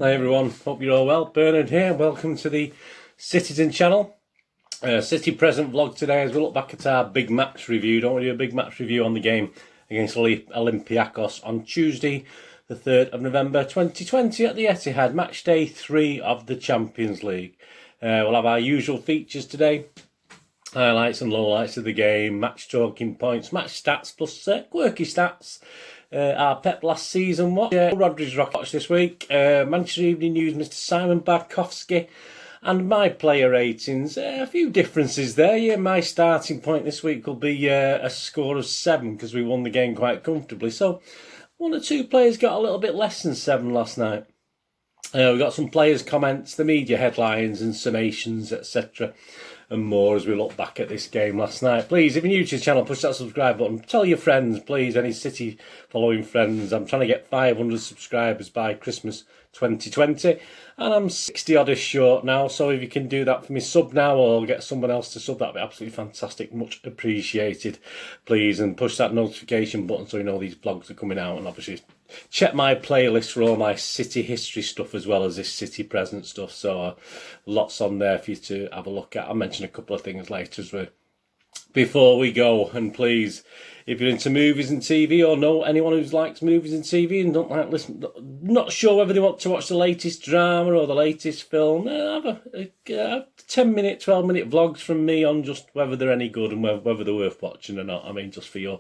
Hi everyone, hope you're all well. Bernard here, welcome to the Citizen channel. City present vlog today as we look back at our big match review. Don't we do a big match review on the game against Olympiacos on Tuesday the 3rd of November 2020 at the Etihad, match day 3 of the Champions League. We'll have our usual features today. Highlights and lowlights of the game, match talking points, match stats plus quirky stats. Our Pep last season watch, Rodri's Rocket Watch this week, Manchester Evening News, Mr. Simon Barkowski, and my player ratings. A few differences there. Yeah, my starting point this week will be a score of 7 because we won the game quite comfortably. So one or two players got a little bit less than 7 last night. We got some players' comments, the media headlines and summations, etc. and more as we look back at this game last night. Please, if you're new to the channel, push that subscribe button. Tell your friends, please, any City following friends. I'm trying to get 500 subscribers by Christmas 2020, and I'm 60 odd short now, so if you can do that for me, sub now or get someone else to sub, that'd be absolutely fantastic, much appreciated, please. And push that notification button so you know these vlogs are coming out, and obviously check my playlist for all my City history stuff as well as this City present stuff, so lots on there for you to have a look at. I'll mention a couple of things later as well. Before we go, and please, if you're into movies and TV or know anyone who likes movies and TV and don't like listen, not sure whether they want to watch the latest drama or the latest film, have a 10-minute, 12-minute vlogs from me on just whether they're any good and whether they're worth watching or not. I mean, just for your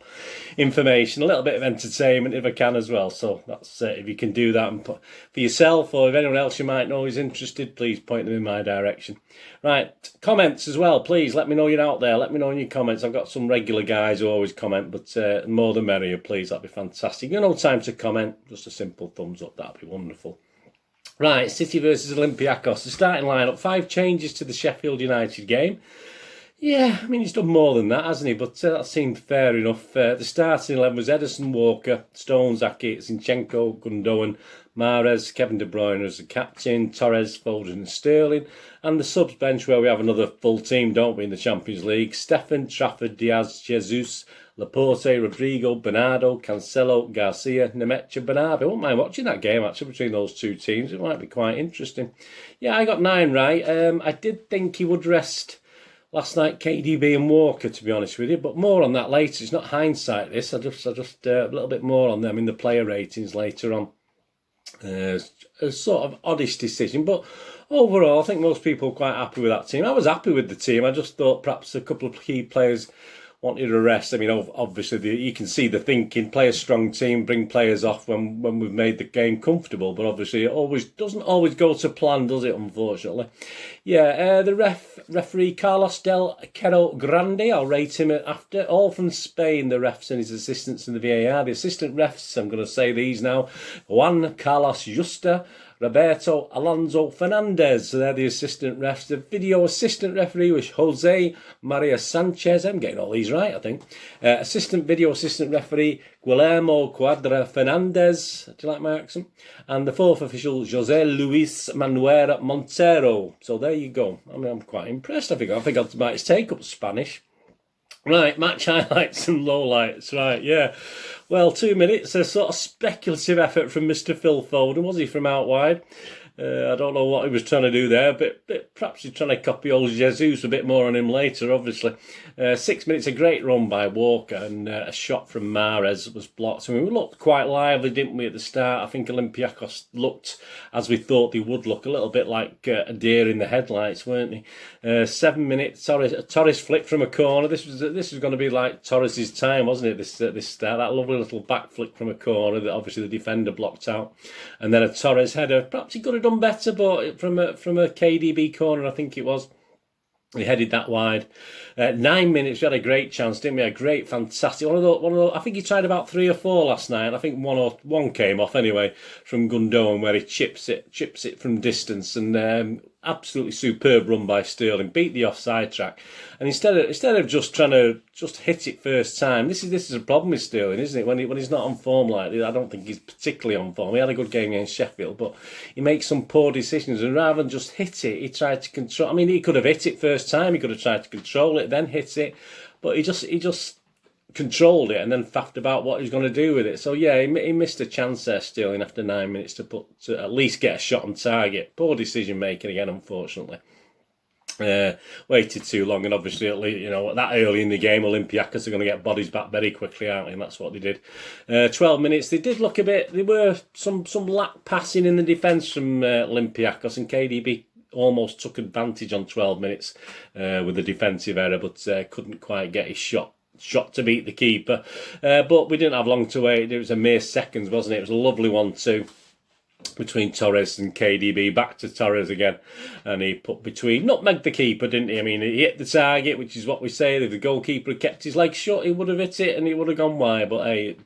information, a little bit of entertainment if I can as well. So that's if you can do that and put, for yourself or if anyone else you might know is interested, please point them in my direction. Right, comments as well, please let me know you're out there. Let me know in your comments. I've got some regular guys who always comment, but more the merrier, please. That'd be fantastic. You know, time to comment, just a simple thumbs up, that'd be wonderful. Right, City versus Olympiacos. The starting lineup, 5 changes to the Sheffield United game. Yeah, I mean, he's done more than that, hasn't he? But that seemed fair enough. The starting 11 was Ederson, Walker, Stones, Ake, Zinchenko, Gundogan, Mahrez, Kevin De Bruyne as the captain, Torres, Foden and Sterling. And the subs bench where we have another full team, don't we, in the Champions League. Stefan, Trafford, Diaz, Jesus, Laporte, Rodrigo, Bernardo, Cancelo, Garcia, Nemecha, Bernardo. I wouldn't mind watching that game, actually, between those two teams. It might be quite interesting. Yeah, I got 9 right. I did think he would rest last night KDB and Walker, to be honest with you, but more on that later. It's not hindsight, this. I just a little bit more on them in the player ratings later on. A sort of oddish decision, but overall I think most people are quite happy with that team. I was happy with the team. I just thought perhaps a couple of key players wanted a rest. I mean, obviously you can see the thinking, play a strong team, bring players off when we've made the game comfortable, but obviously it doesn't always go to plan, does it, unfortunately? Yeah, the referee Carlos del Quero Grande, I'll rate him after, all from Spain, the refs and his assistants in the VAR. The assistant refs, I'm going to say these now, Juan Carlos Justa, Roberto Alonso Fernandez, so they're the assistant refs. The video assistant referee was Jose Maria Sanchez. I'm getting all these right, I think. Video assistant referee Guillermo Cuadra Fernandez. Do you like my accent? And the fourth official, Jose Luis Manuel Montero. So there you go. I mean, I'm quite impressed. I think I might take up Spanish. Right, match highlights and lowlights. Right, yeah. Well, 2 minutes, a sort of speculative effort from Mr. Phil Foden, was he, from out wide? I don't know what he was trying to do there, but perhaps he's trying to copy old Jesus, a bit more on him later, obviously. 6 minutes, a great run by Walker, and a shot from Mahrez was blocked. I mean, we looked quite lively, didn't we, at the start? I think Olympiacos looked, as we thought they would look, a little bit like a deer in the headlights, weren't they? 7 minutes, Torres flick from a corner. This was going to be like Torres' time, wasn't it, this start? That lovely little back flick from a corner that obviously the defender blocked out. And then a Torres header. Perhaps he could have done better, but from a KDB corner, I think it was. We headed that wide. 9 minutes, we had a great chance, didn't we? A great, fantastic one of those. I think he tried about 3 or 4 last night, and I think one came off anyway from Gundogan, where he chips it from distance, and absolutely superb run by Sterling. Beat the offside track, and instead of just trying to hit it first time, this is a problem with Sterling, isn't it? When he's not on form like this, I don't think he's particularly on form. He had a good game against Sheffield, but he makes some poor decisions, and rather than just hit it, he tried to control. I mean, he could have hit it first time. He could have tried to control it, then hit it, but he just controlled it and then faffed about what he's going to do with it. So yeah, he missed a chance there, Sterling, after 9 minutes to at least get a shot on target. Poor decision making again, unfortunately. Waited too long, and obviously, that early in the game, Olympiacos are going to get bodies back very quickly, aren't they? And that's what they did. 12 minutes, they did look a bit. There were some lack passing in the defence from Olympiacos, and KDB almost took advantage on 12 minutes with a defensive error, but couldn't quite get his shot to beat the keeper. But we didn't have long to wait. It was a mere seconds, wasn't it? It was a lovely 1-2 between Torres and KDB. Back to Torres again, and he put between, nutmegged the keeper, didn't he? I mean, he hit the target, which is what we say. If the goalkeeper had kept his legs shut, he would have hit it and he would have gone wide. But hey,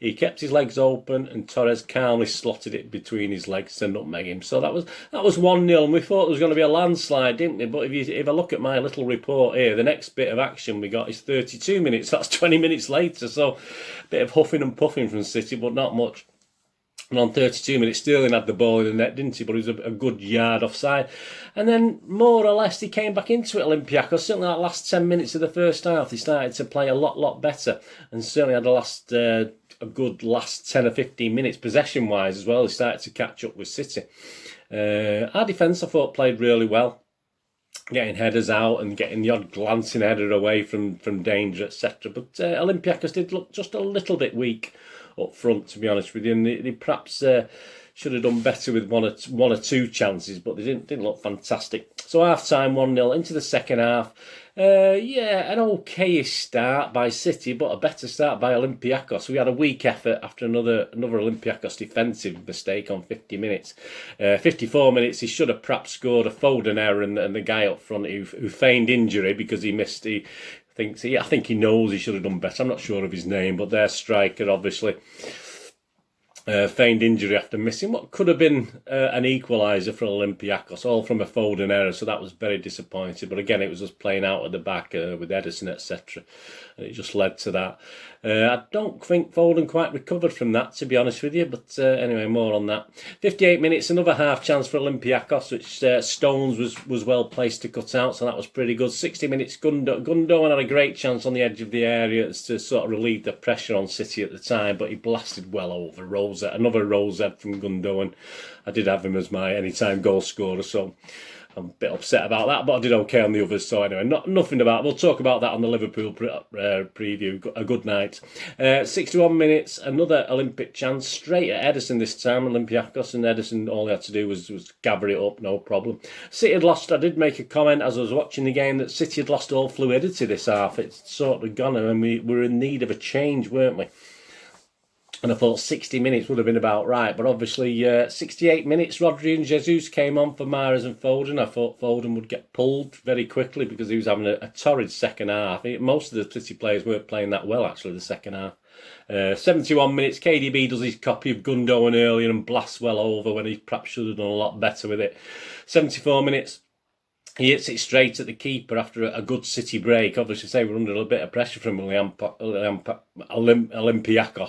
he kept his legs open, and Torres calmly slotted it between his legs to nutmeg him. So that was 1-0, and we thought there was going to be a landslide, didn't we? But if I look at my little report here, the next bit of action we got is 32 minutes. That's 20 minutes later. So a bit of huffing and puffing from City, but not much. And on 32 minutes, Sterling had the ball in the net, didn't he? But he was a good yard offside. And then, more or less, he came back into it, Olympiacos. Certainly that last 10 minutes of the first half, they started to play a lot better. And certainly had a good last 10 or 15 minutes, possession-wise as well. They started to catch up with City. Our defence, I thought, played really well, getting headers out and getting the odd glancing header away from danger, etc. But Olympiacos did look just a little bit weak up front, to be honest with you, and they perhaps should have done better with one or two chances, but they didn't look fantastic. So half time 1-0 into the second half. An okay-ish start by City, but a better start by Olympiacos. We had a weak effort after another Olympiacos defensive mistake on 50 minutes. 54 minutes, he should have perhaps scored a Foden error, and the guy up front who feigned injury because he missed. I think he knows he should have done better. I'm not sure of his name, but their striker obviously feigned injury after missing what could have been an equaliser for Olympiacos, all from a Foden error. So that was very disappointing. But again, it was just playing out at the back with Ederson, etc. And it just led to that. I don't think Foden quite recovered from that, to be honest with you. But anyway, more on that. 58 minutes, another half chance for Olympiacos, which Stones was well placed to cut out. So that was pretty good. 60 minutes, Gundogan had a great chance on the edge of the area to sort of relieve the pressure on City at the time. But he blasted well over another Rosette from Gundogan. I did have him as my anytime goal scorer, so I'm a bit upset about that, but I did okay on the others. So anyway, nothing about. We'll talk about that on the Liverpool preview. A good night. 61 minutes, another Olympic chance straight at Ederson this time. Olympiacos, and Ederson, all he had to do was gather it up, no problem. City had lost. I did make a comment as I was watching the game that City had lost all fluidity this half. It's sort of gone, and we were in need of a change, weren't we? And I thought 60 minutes would have been about right. But obviously, 68 minutes, Rodri and Jesus came on for Mahrez and Foden. I thought Foden would get pulled very quickly because he was having a torrid second half. Most of the City players weren't playing that well, actually, the second half. 71 minutes, KDB does his copy of Gundogan earlier and blasts well over when he perhaps should have done a lot better with it. 74 minutes. He hits it straight at the keeper after a good City break. Obviously, say we're under a little bit of pressure from Olympiacos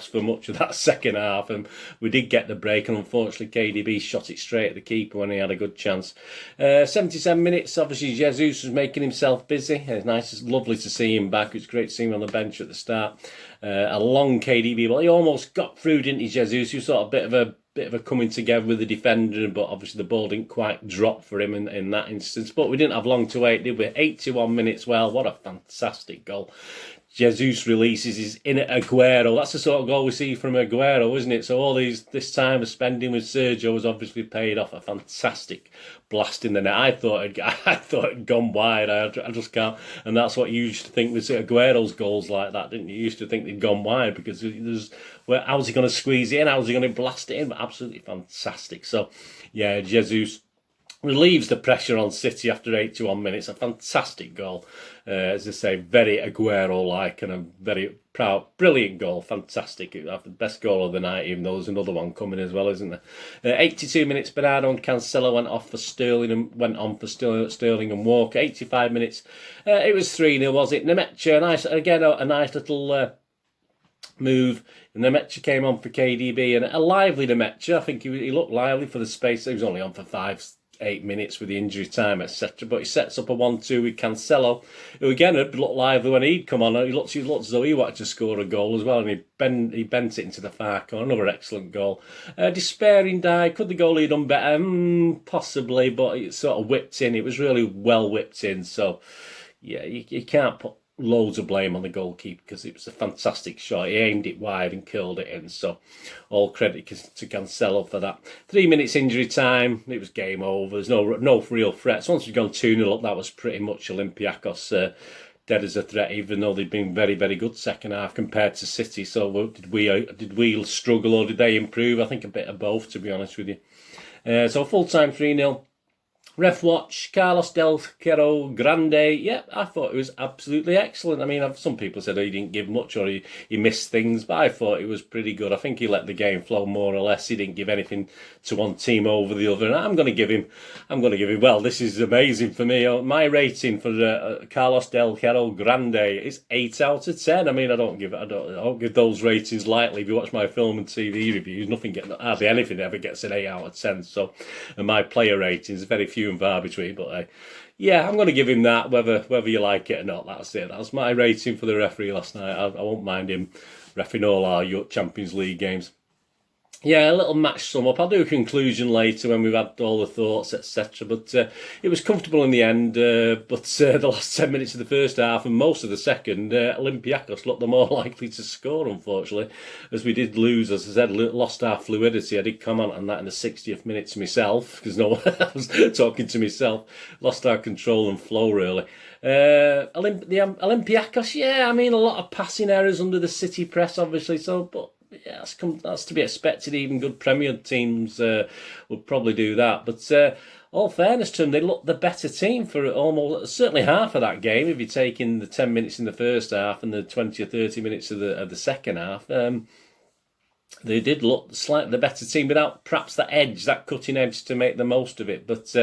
for much of that second half, and we did get the break, and unfortunately KDB shot it straight at the keeper when he had a good chance. 77 minutes, obviously Jesus was making himself busy. It's nice, it's lovely to see him back. It's great to see him on the bench at the start. A long KDB, well, he almost got through, didn't he, Jesus? He was sort of a bit of a coming together with the defender, but obviously the ball didn't quite drop for him in that instance. But we didn't have long to wait, did we? 81 minutes, well, what a fantastic goal. Jesus releases his in at Aguero. That's the sort of goal we see from Aguero, isn't it? So all this time of spending with Sergio was obviously paid off. A fantastic blast in the net. I thought it'd gone wide. I just can't. And that's what you used to think with Aguero's goals like that, didn't you? You used to think they'd gone wide because how's he going to squeeze it in? How's he going to blast it in? But absolutely fantastic. So, yeah, Jesus relieves the pressure on City after 81 minutes. A fantastic goal. As I say, very Aguero-like and a very proud, brilliant goal. Fantastic. The best goal of the night, even though there's another one coming as well, isn't there? 82 minutes, Bernardo and Cancelo went on for Sterling and Walker. 85 minutes, it was 3-0, was it? Nemecha, a nice little move. And Nemecha came on for KDB, and a lively Nemecha. I think he looked lively for the space. He was only on for 8 minutes with the injury time, etc. But he sets up a 1-2 with Cancelo, who again had looked lively when he'd come on. He looked as though he wanted to score a goal as well, and he bent it into the far corner. Another excellent goal. Despairing died. Could the goalie have done better? Possibly, but it sort of whipped in. It was really well whipped in. So, yeah, you can't put loads of blame on the goalkeeper because it was a fantastic shot. He aimed it wide and curled it in. So, all credit to Cancelo for that. 3 minutes injury time. It was game over. There's no real threats. Once we'd gone 2-0 up, that was pretty much Olympiacos dead as a threat, even though they'd been very, very good second half compared to City. So did we struggle or did they improve? I think a bit of both, to be honest with you. So full-time 3-0. Ref watch, Carlos Del Quero Grande. Yeah, I thought it was absolutely excellent. I mean, some people said he didn't give much or he missed things, but I thought it was pretty good. I think he let the game flow more or less. He didn't give anything to one team over the other. And I'm going to give him, well, this is amazing for me. My rating for Carlos Del Quero Grande is 8 out of 10. I mean, I don't give those ratings lightly. If you watch my film and TV reviews, hardly anything ever gets an 8 out of 10. So, and my player ratings, very few and far between, but yeah, I'm going to give him that, whether you like it or not. That's it. That's my rating for the referee last night. I won't mind him reffing all our Champions League games. Yeah, a little match sum up. I'll do a conclusion later when we've had all the thoughts, etc. But it was comfortable in the end. But the last 10 minutes of the first half and most of the second, Olympiacos looked the more likely to score, unfortunately, as we did lose. As I said, lost our fluidity. I did comment on that in the 60th minute to myself, because I was talking to myself. Lost our control and flow, really. The Olympiacos, yeah, I mean, a lot of passing errors under the City press, obviously. But yeah, that's to be expected. Even good Premier teams would probably do that. But all fairness to them, they looked the better team for certainly half of that game. If you're taking the 10 minutes in the first half and the 20 or 30 minutes of the second half, they did look slightly the better team without perhaps that edge, that cutting edge to make the most of it. But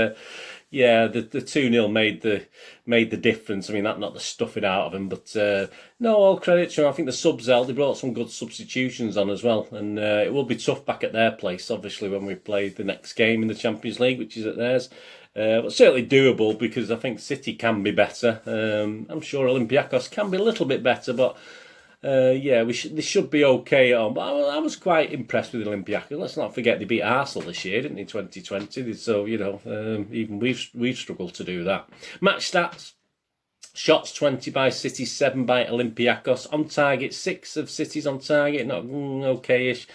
yeah, the 2-0 made the difference. I mean, that not the stuffing out of them, but no, all credit to them. I think the subs helped. They brought some good substitutions on as well, and it will be tough back at their place, obviously, when we play the next game in the Champions League, which is at theirs. But certainly doable, because I think City can be better. I'm sure Olympiacos can be a little bit better, but yeah, they should be okay at home. But I was quite impressed with Olympiacos. Let's not forget they beat Arsenal this year, didn't they, 2020? So, you know, even we've struggled to do that. Match stats. Shots 20 by City, 7 by Olympiacos. On target, 6 of City's on target. Not okay-ish.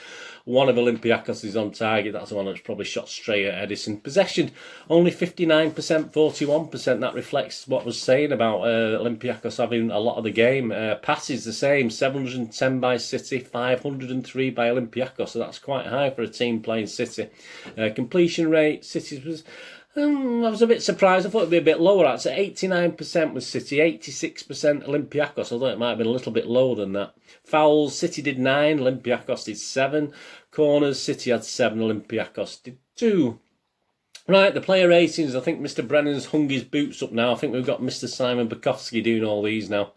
1 of Olympiacos is on target. That's the one that's probably shot straight at Ederson. Possession, only 59%, 41%. That reflects what I was saying about Olympiacos having a lot of the game. Passes the same, 710 by City, 503 by Olympiacos. So that's quite high for a team playing City. Completion rate, City's was... I was a bit surprised. I thought it'd be a bit lower. That's at 89% with City, 86% Olympiacos, although it might have been a little bit lower than that. Fouls, City did 9, Olympiacos did 7. Corners, City had 7, Olympiacos did 2. Right, the player ratings. I think Mr. Brennan's hung his boots up now. I think we've got Mr. Simon Bukowski doing all these now.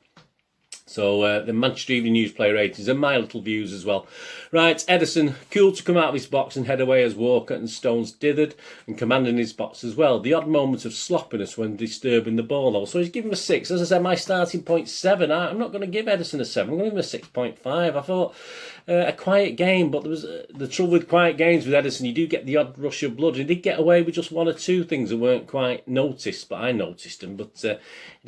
So the Manchester Evening News player ratings and my little views as well. Right, Ederson, cool to come out of his box and head away as Walker and Stones dithered, and commanding his box as well. The odd moment of sloppiness when disturbing the ball, though. So he's given him a 6. As I said, my starting point 7. I'm not going to give Ederson a 7. I'm going to give him a 6.5. I thought a quiet game, but there was the trouble with quiet games with Ederson. You do get the odd rush of blood. He did get away with just 1 or 2 things that weren't quite noticed, but I noticed them. But he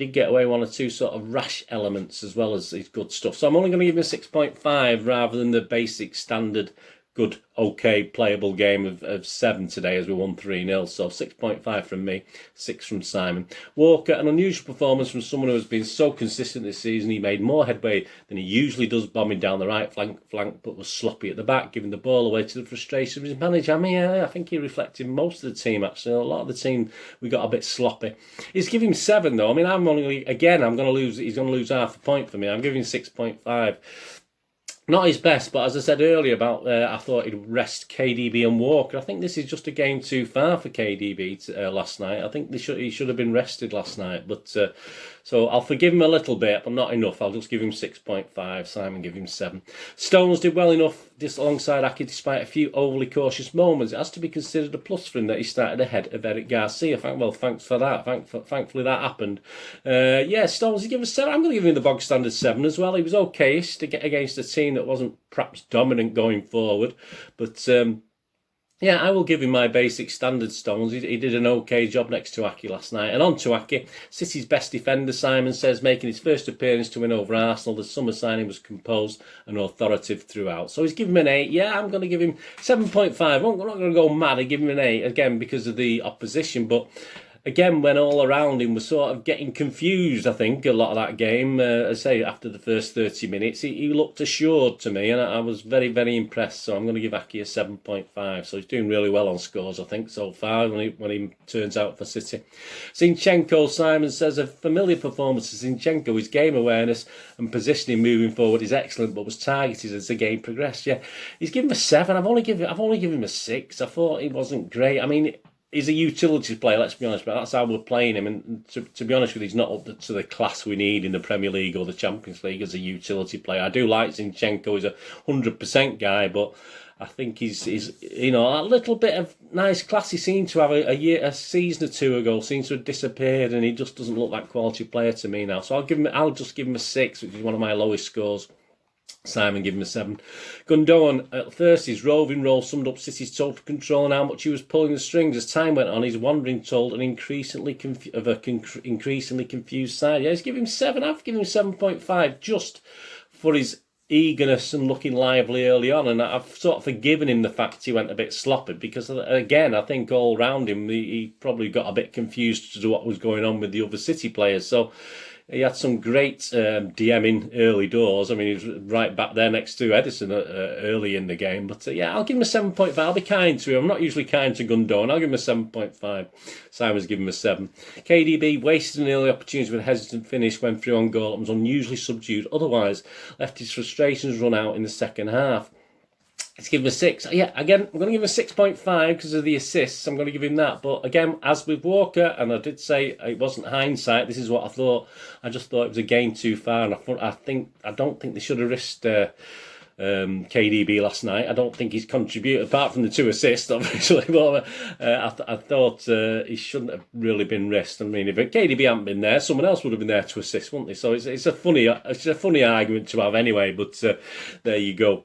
did get away 1 or 2 sort of rash elements as well as his good stuff. So I'm only going to give him a 6.5 rather than the basic standard good, okay, playable game of 7 today as we won 3-0. So 6.5 from me, 6 from Simon. Walker, an unusual performance from someone who has been so consistent this season. He made more headway than he usually does, bombing down the right flank, but was sloppy at the back, giving the ball away to the frustration of his manager. I mean, I think he reflected most of the team, actually. A lot of the team, we got a bit sloppy. He's giving him 7, though. I mean, he's going to lose half a point for me. I'm giving 6.5. Not his best, but as I said earlier about I thought he'd rest KDB and Walker. I think this is just a game too far for KDB last night. I think he should have been rested last night. But so I'll forgive him a little bit, but not enough. I'll just give him 6.5. Simon give him 7. Stones did well enough just alongside Aki despite a few overly cautious moments. It has to be considered a plus for him that he started ahead of Eric Garcia. Thanks for that. Thankfully that happened. Yeah, Stones, he gave a 7. I'm going to give him the bog standard 7 as well. He was okayish to get against a team that wasn't perhaps dominant going forward, but yeah, I will give him my basic standard Stones. He did an okay job next to Aki last night. And on to Aki, City's best defender, Simon says, making his first appearance to win over Arsenal. The summer signing was composed and authoritative throughout. So he's given him an 8. Yeah, I'm going to give him 7.5. I'm not going to go mad and give him an 8, again, because of the opposition. But again, when all around him was sort of getting confused, I think, a lot of that game. I say, after the first 30 minutes, he looked assured to me, and I was very, very impressed. So I'm going to give Aki a 7.5. So he's doing really well on scores, I think, so far, when he turns out for City. Zinchenko, Simon says, a familiar performance of Zinchenko. His game awareness and positioning moving forward is excellent, but was targeted as the game progressed. Yeah, he's given him a 7. I've only given him a 6. I thought he wasn't great. I mean, he's a utility player, let's be honest, but that's how we're playing him. And to be honest with you, he's not up to the class we need in the Premier League or the Champions League as a utility player. I do like Zinchenko, he's a 100% guy, but I think he's you know, that little bit of nice class he seemed to have a season or two ago seems to have disappeared, and he just doesn't look that quality player to me now. So I'll just give him a 6, which is one of my lowest scores. Simon gave him a 7. Gundogan at first, his roving role summed up City's total control and how much he was pulling the strings. As time went on, his wandering told an increasingly confused side. Yeah, he's given him 7. I've given him 7.5 just for his eagerness and looking lively early on, and I've sort of forgiven him the fact he went a bit sloppy, because again, I think all round him he probably got a bit confused as to what was going on with the other City players. So he had some great DMing early doors. I mean, he was right back there next to Edison early in the game. But yeah, I'll give him a 7.5. I'll be kind to him. I'm not usually kind to Gundogan. I'll give him a 7.5. Simon's given him a 7. KDB wasted an early opportunity with a hesitant finish when through on goal and was unusually subdued. Otherwise, left his frustrations run out in the second half. Let's give him a 6. Yeah, again, I'm going to give him a 6.5 because of the assists. I'm going to give him that. But again, as with Walker, and I did say it wasn't hindsight, this is what I thought. I just thought it was a game too far, and I don't think they should have risked KDB last night. I don't think he's contributed, apart from the 2 assists, obviously. But I thought he shouldn't have really been risked. I mean, if KDB hadn't been there, someone else would have been there to assist, wouldn't they? So it's a funny argument to have anyway. But there you go.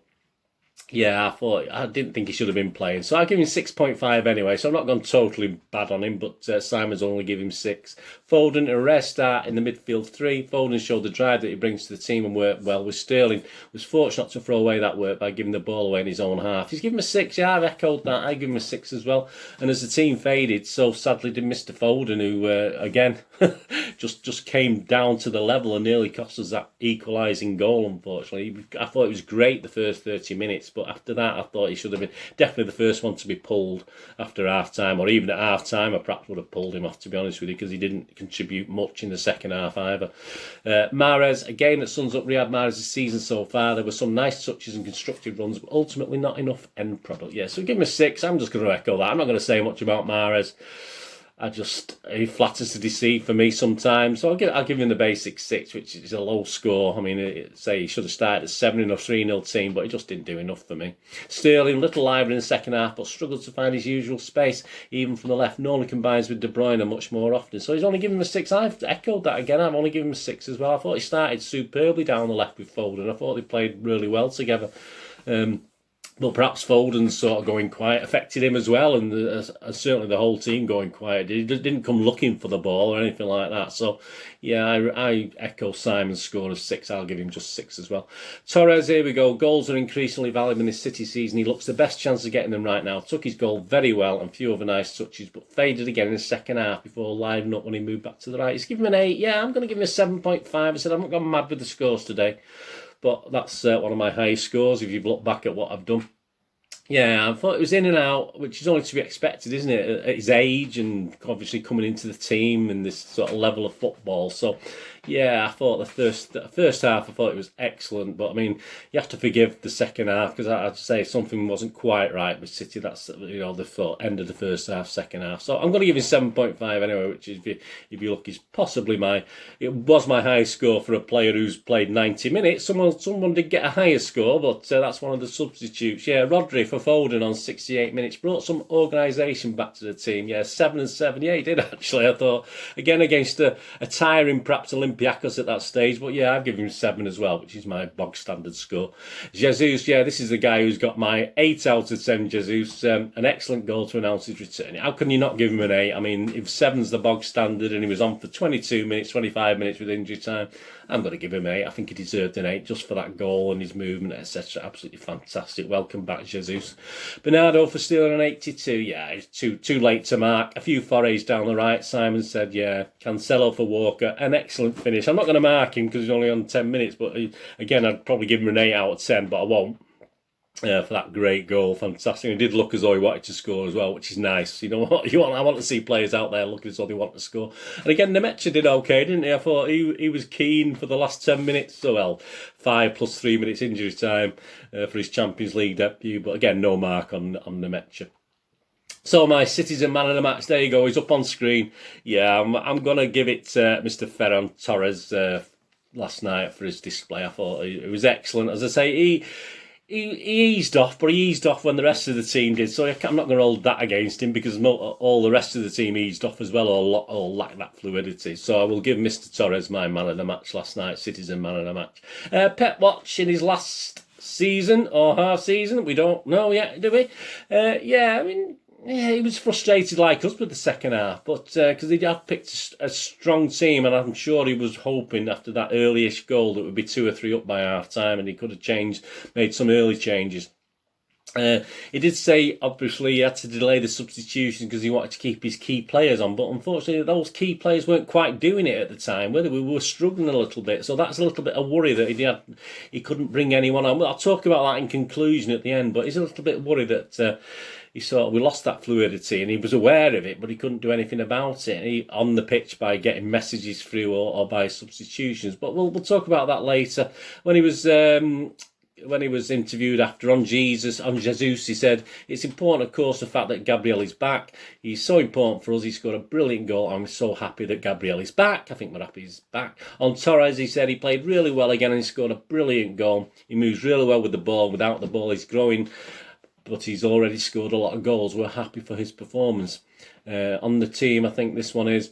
Yeah, I didn't think he should have been playing. So I'll give him 6.5 anyway. So I'm not gone totally bad on him, but Simon's only give him 6. Foden, a rare start in the midfield 3. Foden showed the drive that he brings to the team and worked well with Sterling. Was fortunate to throw away that work by giving the ball away in his own half. He's given him a 6. Yeah, I've echoed that. I give him a 6 as well. And as the team faded, so sadly did Mr. Foden, who, again, just came down to the level and nearly cost us that equalising goal, unfortunately. I thought it was great the first 30 minutes, but after that, I thought he should have been definitely the first one to be pulled after half-time, or even at half-time, I perhaps would have pulled him off, to be honest with you, because he didn't contribute much in the second half either. Mahrez, again, that sums up Riyad Mahrez's season so far. There were some nice touches and constructive runs, but ultimately not enough end product. Yeah, so give him a 6. I'm just going to echo that. I'm not going to say much about Mahrez. He flatters to deceive for me sometimes. So I'll give him the basic 6, which is a low score. I mean, say he should have started at 7 in a 3-0 team, but he just didn't do enough for me. Sterling, a little lively in the second half, but struggled to find his usual space, even from the left. Normally combines with De Bruyne much more often. So he's only given him a 6. I've echoed that again. I've only given him a 6 as well. I thought he started superbly down the left with Foden. I thought they played really well together. But perhaps Foden sort of going quiet affected him as well, and certainly the whole team going quiet. He didn't come looking for the ball or anything like that. So, yeah, I echo Simon's score of 6. I'll give him just 6 as well. Torres, here we go. Goals are increasingly valuable in this City season. He looks the best chance of getting them right now. Took his goal very well and few other nice touches, but faded again in the second half before livening up when he moved back to the right. He's given him an 8. Yeah, I'm going to give him a 7.5. I said I'm not gone mad with the scores today, but that's one of my highest scores if you've looked back at what I've done. Yeah, I thought it was in and out, which is only to be expected, isn't it, at his age and obviously coming into the team and this sort of level of football. So, Yeah, I thought the first half, I thought it was excellent, but I mean, you have to forgive the second half because I'd say something wasn't quite right with City. That's the end of the first half, second half. So I'm going to give him 7.5 anyway, which is if you look, is possibly it was my highest score for a player who's played 90 minutes. Someone did get a higher score, but that's one of the substitutes. Yeah, Rodri for Foden on 68 minutes brought some organisation back to the team. Yeah, 7 and 7. Yeah, he did actually. I thought again against a tiring perhaps Olympiacos at that stage, but yeah, I've given him 7 as well, which is my bog standard score. Jesus, yeah, this is the guy who's got my 8 out of 10. Jesus, an excellent goal to announce his return. How can you not give him an 8? I mean, if 7's the bog standard and he was on for 22 minutes, 25 minutes with injury time, I'm going to give him an 8. I think he deserved an 8 just for that goal and his movement, etc. Absolutely fantastic. Welcome back, Jesus. Bernardo for stealing an 82. Yeah, he's too late to mark. A few forays down the right. Simon said, yeah. Cancelo for Walker. An excellent finish. I'm not going to mark him because he's only on 10 minutes, but again, I'd probably give him an 8 out of 10, but I won't. For that great goal, fantastic. He did look as though he wanted to score as well, which is nice. You know what? I want to see players out there looking as though they want to score. And again, Nemecha did okay, didn't he? I thought he was keen for the last 10 minutes. So, well, 5 plus 3 minutes injury time for his Champions League debut. But again, no mark on Nemecha. So my Citizen Man of the Match, there you go. He's up on screen. Yeah, I'm going to give it Mr. Ferran Torres last night for his display. I thought it was excellent. As I say, he eased off, but he eased off when the rest of the team did. So I'm not going to hold that against him because all the rest of the team eased off as well or lacked that fluidity. So I will give Mr. Torres my man of the match last night, Citizen Man of the Match. Pep Watch in his last season or half season, we don't know yet, do we? Yeah, I mean, yeah, he was frustrated like us with the second half, but because he had picked a strong team, and I'm sure he was hoping after that early-ish goal that it would be 2 or 3 up by half-time, and he could have made some early changes. He did say, obviously, he had to delay the substitution because he wanted to keep his key players on, but unfortunately, those key players weren't quite doing it at the time, whether we were struggling a little bit, so that's a little bit of worry that he couldn't bring anyone on. Well, I'll talk about that in conclusion at the end, but he's a little bit worried that we lost that fluidity, and he was aware of it, but he couldn't do anything about it on the pitch by getting messages through or by substitutions. But we'll talk about that later. When he was interviewed after on Jesus, he said, it's important, of course, the fact that Gabriel is back. He's so important for us. He scored a brilliant goal. I'm so happy that Gabriel is back. I think we're happy he's back. On Torres, he said he played really well again and he scored a brilliant goal. He moves really well with the ball. Without the ball, he's growing, but he's already scored a lot of goals. We're happy for his performance. On the team, I think this one is,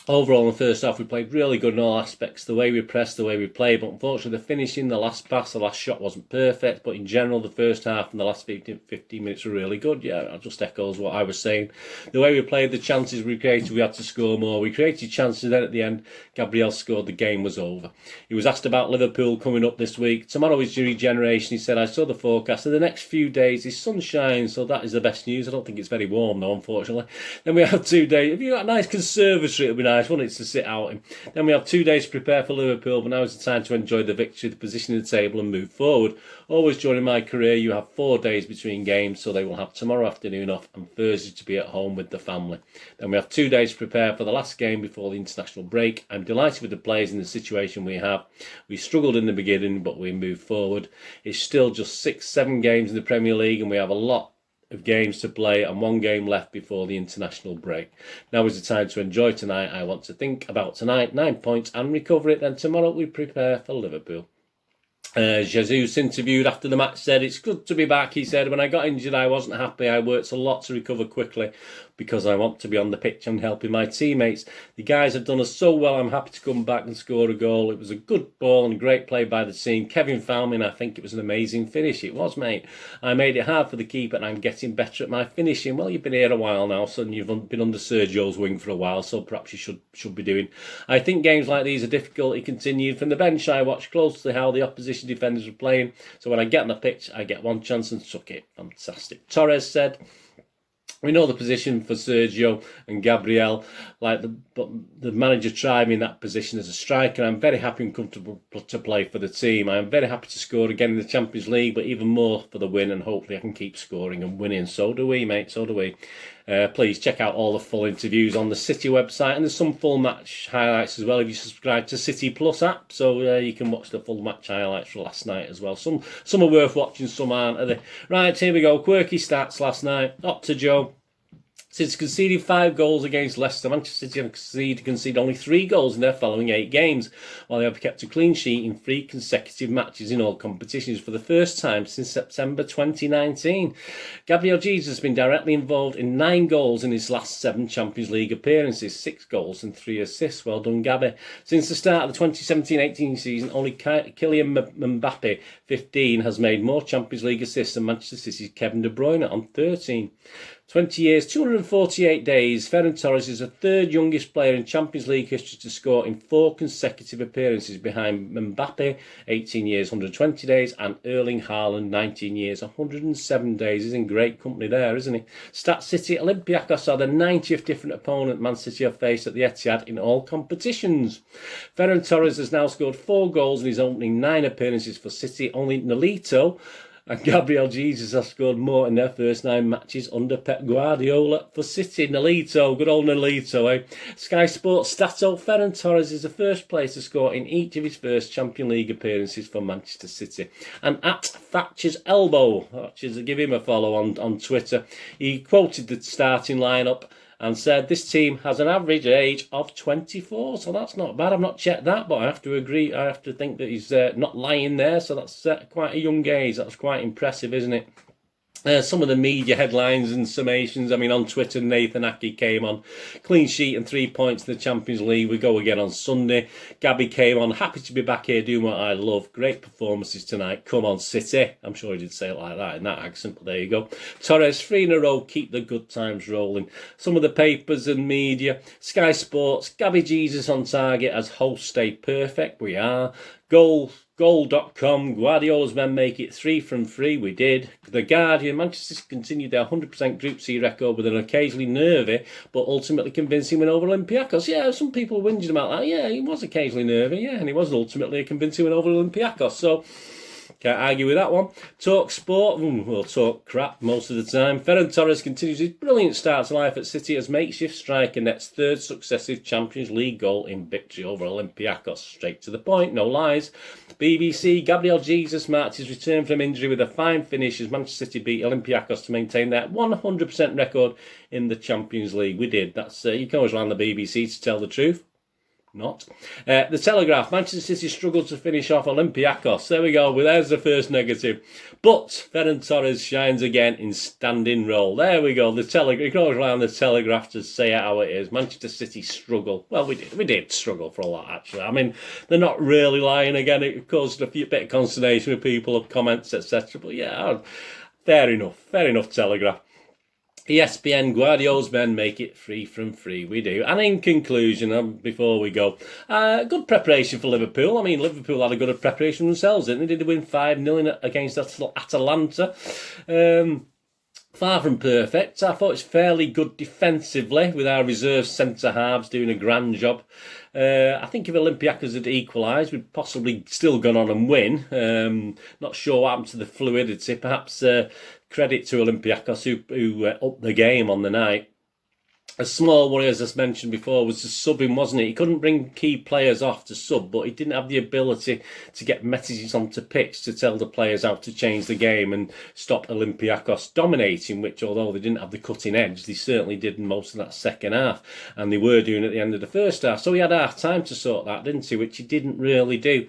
overall, in the first half, we played really good in all aspects. The way we pressed, the way we played. But unfortunately, the finishing, the last pass, the last shot wasn't perfect. But in general, the first half and the last 15 minutes were really good. Yeah, it just echoes what I was saying. The way we played, the chances we created, we had to score more. We created chances, then at the end, Gabriel scored. The game was over. He was asked about Liverpool coming up this week. Tomorrow is regeneration. He said, I saw the forecast. In the next few days, is sunshine. So that is the best news. I don't think it's very warm, though, unfortunately. Then we have 2 days. If you've got a nice conservatory, it'll be nice, wouldn't it, to sit out in. Then we have 2 days to prepare for Liverpool, but now is the time to enjoy the victory, the position in the table and move forward. Always during my career, you have 4 days between games, so they will have tomorrow afternoon off and Thursday to be at home with the family. Then we have 2 days to prepare for the last game before the international break. I'm delighted with the players in the situation we have. We struggled in the beginning, but we moved forward. It's still just 6-7 games in the Premier League, and we have a lot of games to play and 1 game left before the international break. Now is the time to enjoy tonight. I want to think about tonight, 9 points and recover it. Then tomorrow we prepare for Liverpool. Jesus, interviewed after the match, said, it's good to be back. He said, when I got injured, I wasn't happy. I worked a lot to recover quickly because I want to be on the pitch and helping my teammates. The guys have done us so well. I'm happy to come back and score a goal. It was a good ball and a great play by the team. Kevin found me and I think it was an amazing finish. It was, mate. I made it hard for the keeper and I'm getting better at my finishing. Well, you've been here a while now, so you've been under Sergio's wing for a while, so perhaps you should be doing. I think games like these are difficult. He continued. From the bench, I watched closely how the opposition defenders were playing. So when I get on the pitch, I get one chance and took it. Fantastic. Torres said, We know the position for Sergio and Gabriel. But the manager tried me in that position as a striker. I'm very happy and comfortable to play for the team. I'm very happy to score again in the Champions League, but even more for the win, and hopefully I can keep scoring and winning. So do we, mate, so do we. Please check out all the full interviews on the City website, and there's some full match highlights as well if you subscribe to City Plus app, so you can watch the full match highlights from last night as well. Some are worth watching, some aren't, are they? Right, here we go. Quirky stats last night. Up to Joe. Since conceding 5 goals against Leicester, Manchester City have conceded only 3 goals in their following 8 games, while they have kept a clean sheet in 3 consecutive matches in all competitions for the first time since September 2019. Gabriel Jesus has been directly involved in 9 goals in his last 7 Champions League appearances, 6 goals and 3 assists. Well done, Gabby. Since the start of the 2017-18 season, only Kylian Mbappe, 15, has made more Champions League assists than Manchester City's Kevin De Bruyne on 13. 20 years, 248 days, Ferran Torres is the 3rd youngest player in Champions League history to score in 4 consecutive appearances, behind Mbappe, 18 years, 120 days, and Erling Haaland, 19 years, 107 days. He's in great company there, isn't he? Stat City, Olympiacos are the 90th different opponent Man City have faced at the Etihad in all competitions. Ferran Torres has now scored 4 goals in his opening 9 appearances for City. Only Nolito and Gabriel Jesus have scored more in their first 9 matches under Pep Guardiola for City. Nolito, good old Nolito, eh? Sky Sports Stato, Ferran Torres is the first player to score in each of his first Champions League appearances for Manchester City. And at Thatcher's Elbow, Thatcher's, give him a follow on Twitter, he quoted the starting lineup and said this team has an average age of 24, so that's not bad. I've not checked that, but I have to agree. I have to think that he's not lying there, so that's quite a young age. That's quite impressive, isn't it? Some of the media headlines and summations. I mean, on Twitter, Nathan Aki came on. Clean sheet and 3 points in the Champions League. We go again on Sunday. Gabby came on. Happy to be back here doing what I love. Great performances tonight. Come on, City. I'm sure he did say it like that in that accent, but there you go. Torres, 3 in a row. Keep the good times rolling. Some of the papers and media. Sky Sports. Gabby Jesus on target as host. Stay perfect. We are. Goal.com, Guardiola's men make it 3 from 3. We did. The Guardian, Manchester City continued their 100% Group C record with an occasionally nervy but ultimately convincing win over Olympiacos. Yeah, some people whinging about that. Yeah, he was occasionally nervy, yeah, and he was ultimately a convincing win over Olympiacos. So, can't argue with that one. Talk sport, we'll talk crap most of the time. Ferran Torres continues his brilliant start to life at City as makeshift striker, nets 3rd successive Champions League goal in victory over Olympiacos. Straight to the point, no lies. BBC, Gabriel Jesus marked his return from injury with a fine finish as Manchester City beat Olympiacos to maintain their 100% record in the Champions League. We did. That's you can always rely on the BBC to tell the truth. Not. The Telegraph, Manchester City struggled to finish off Olympiacos. There we go, well, there's the first negative. But Ferran Torres shines again in standing role. There we go, the Telegraph. You can always rely on the Telegraph to say it how it is. Manchester City struggle. Well, we did struggle for a lot, actually. I mean, they're not really lying again. It caused a bit of consternation with people, comments, etc. But yeah, fair enough, Telegraph. ESPN, Guardiola's men make it 3 from 3. We do. And in conclusion, before we go, good preparation for Liverpool. I mean, Liverpool had a good preparation themselves, didn't they? Did they win 5-0 against Atalanta? Far from perfect. I thought it's fairly good defensively with our reserve centre-halves doing a grand job. I think if Olympiacos had equalised, we'd possibly still gone on and win. Not sure what happened to the fluidity. Perhaps credit to Olympiacos who upped the game on the night. A small worry, as I mentioned before, was the subbing, wasn't it? He couldn't bring key players off to sub, but he didn't have the ability to get messages onto pitch to tell the players how to change the game and stop Olympiacos dominating, which, although they didn't have the cutting edge, they certainly did in most of that second half, and they were doing at the end of the first half. So he had half time to sort that, didn't he? Which he didn't really do.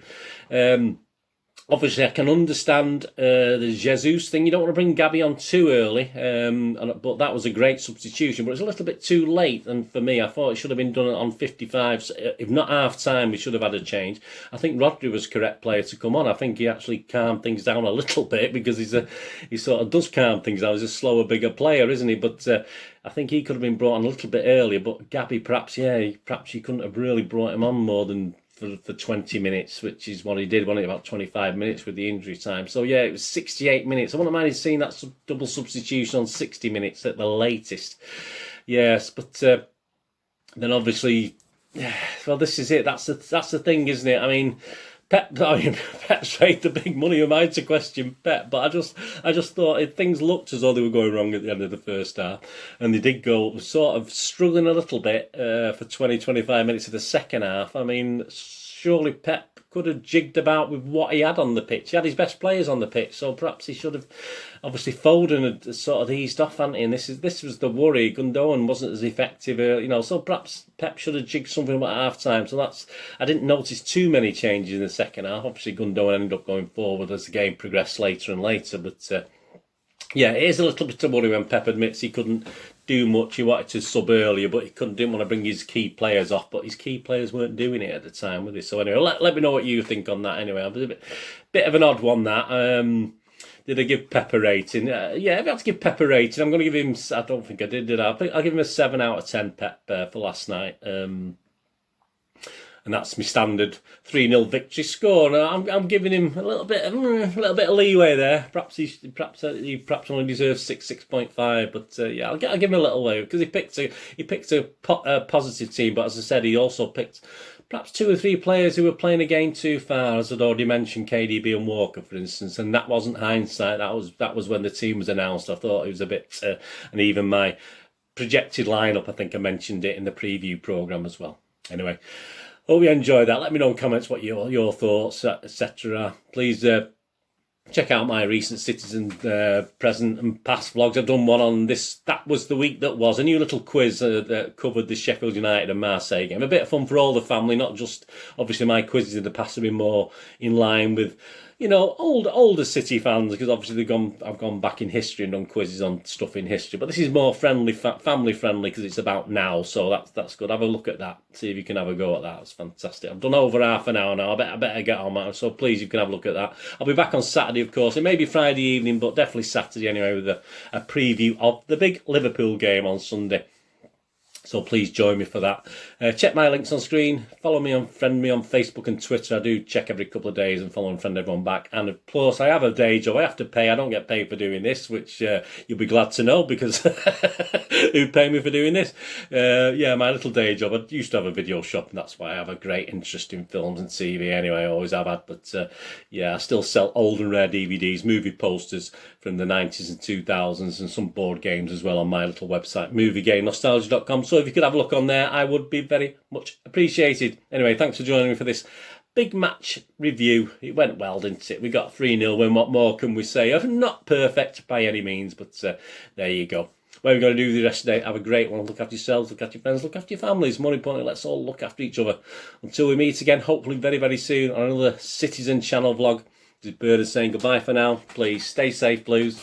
Obviously, I can understand the Jesus thing. You don't want to bring Gabby on too early, but that was a great substitution. But it's a little bit too late, and for me, I thought it should have been done on 55. So if not half-time, we should have had a change. I think Rodri was the correct player to come on. I think he actually calmed things down a little bit because he sort of does calm things down. He's a slower, bigger player, isn't he? But I think he could have been brought on a little bit earlier. But Gabby, perhaps you couldn't have really brought him on more than for 20 minutes, which is what he did, wasn't it? About 25 minutes with the injury time. So yeah, it was 68 minutes. I wouldn't mind seeing that double substitution on 60 minutes at the latest. Yes, but then obviously, well, this is it. That's the thing, isn't it? I mean, Pep's paid the big money. Am I to question Pep? But I just thought things looked as though they were going wrong at the end of the first half, and they did go sort of struggling a little bit for 20-25 minutes of the second half. I mean, surely Pep could have jigged about with what he had on the pitch. He had his best players on the pitch, so perhaps he should have. Obviously, Foden had sort of eased off, hadn't he? And this was the worry. Gundogan wasn't as effective, so perhaps Pep should have jigged something about half time. So I didn't notice too many changes in the second half. Obviously, Gundogan ended up going forward as the game progressed later and later, but. Yeah, it is a little bit of worry when Pep admits he couldn't do much. He wanted to sub earlier, but didn't want to bring his key players off. But his key players weren't doing it at the time, were they? So anyway, let me know what you think on that. Anyway, it was a bit of an odd one, that. Did I give Pep a rating? Yeah, if I had to give Pep a rating, I'm going to give him. I don't think I did I? I'll give him a 7 out of 10. Pep for last night. And that's my standard 3-0 victory score. Now, I'm giving him a little bit of leeway there. Perhaps he only deserves 6.5. But yeah, I'll give him a little way because he picked a positive team. But as I said, he also picked perhaps 2 or 3 players who were playing a game too far, as I'd already mentioned, KDB and Walker, for instance. And that wasn't hindsight. That was when the team was announced. I thought it was a bit, and even my projected lineup, I think I mentioned it in the preview programme as well. Anyway. Hope you enjoyed that. Let me know in comments what your thoughts, etc. Please check out my recent Citizen present and past vlogs. I've done one on this. That was the week that was. A new little quiz that covered the Sheffield United and Marseille game. A bit of fun for all the family, not just, obviously my quizzes in the past have been more in line with, older City fans, because obviously I've gone back in history and done quizzes on stuff in history. But this is more family friendly because it's about now, so that's good. Have a look at that. See if you can have a go at that. It's fantastic. I've done over half an hour now. I better get on that. So please, you can have a look at that. I'll be back on Saturday, of course. It may be Friday evening, but definitely Saturday anyway, with a preview of the big Liverpool game on Sunday. So please join me for that. Check my links on screen. Follow me friend me on Facebook and Twitter. I do check every couple of days and follow and friend everyone back. And of course, I have a day job. I have to pay. I don't get paid for doing this, which you'll be glad to know, because who pay me for doing this? Yeah, my little day job. I used to have a video shop, and that's why I have a great interest in films and TV. Anyway, I always have had. But yeah, I still sell old and rare DVDs, movie posters from the 90s and 2000s, and some board games as well on my little website, moviegamenostalgia.com. So if you could have a look on there, I would be very much appreciated. Anyway, thanks for joining me for this big match review. It went well, didn't it? We got 3-0 win. What more can we say? Not perfect by any means, but there you go. What we're going to do the rest of the day, have a great one. Look after yourselves, look after your friends, look after your families. More importantly, let's all look after each other. Until we meet again, hopefully very, very soon on another Citizen Channel vlog. This is Bernard saying goodbye for now. Please stay safe, Blues.